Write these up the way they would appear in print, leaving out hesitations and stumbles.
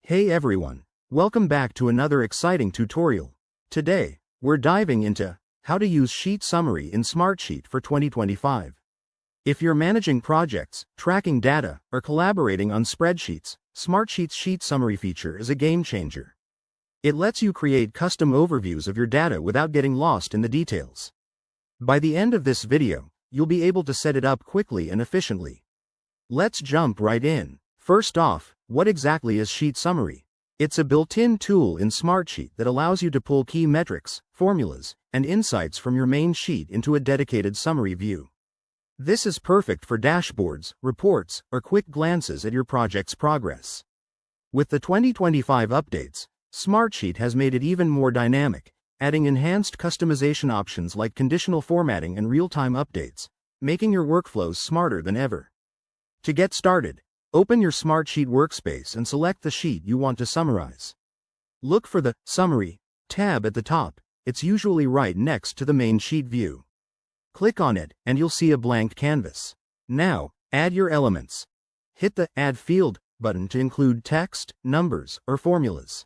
Hey everyone, welcome back to another exciting tutorial. Today, we're diving into how to use Sheet Summary in Smartsheet for 2025. If you're managing projects, tracking data, or collaborating on spreadsheets, Smartsheet's Sheet Summary feature is a game changer. It lets you create custom overviews of your data without getting lost in the details. By the end of this video, you'll be able to set it up quickly and efficiently. Let's jump right in. First off, what exactly is Sheet Summary? It's a built-in tool in Smartsheet that allows you to pull key metrics, formulas, and insights from your main sheet into a dedicated summary view. This is perfect for dashboards, reports, or quick glances at your project's progress. With the 2025 updates, Smartsheet has made it even more dynamic, adding enhanced customization options like conditional formatting and real-time updates, making your workflows smarter than ever. To get started, open your Smartsheet workspace and select the sheet you want to summarize. Look for the Summary tab at the top. It's usually right next to the main sheet view. Click on it, and you'll see a blank canvas. Now, add your elements. Hit the Add Field button to include text, numbers, or formulas.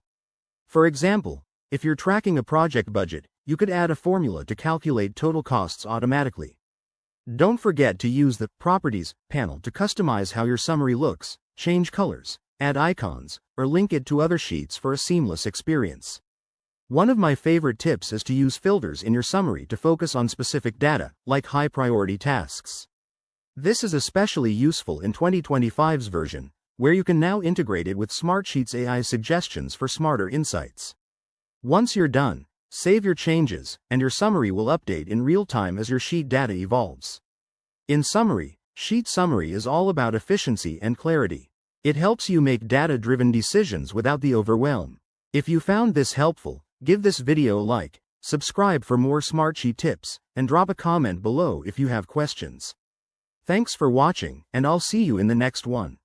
For example, if you're tracking a project budget, you could add a formula to calculate total costs automatically. Don't forget to use the Properties panel to customize how your summary looks, change colors, add icons, or link it to other sheets for a seamless experience. One of my favorite tips is to use filters in your summary to focus on specific data, like high-priority tasks. This is especially useful in 2025's version, where you can now integrate it with Smartsheet's AI suggestions for smarter insights. Once you're done, save your changes, and your summary will update in real time as your sheet data evolves. In summary, Sheet Summary is all about efficiency and clarity. It helps you make data-driven decisions without the overwhelm. If you found this helpful, give this video a like, subscribe for more Smartsheet tips, and drop a comment below if you have questions. Thanks for watching, and I'll see you in the next one.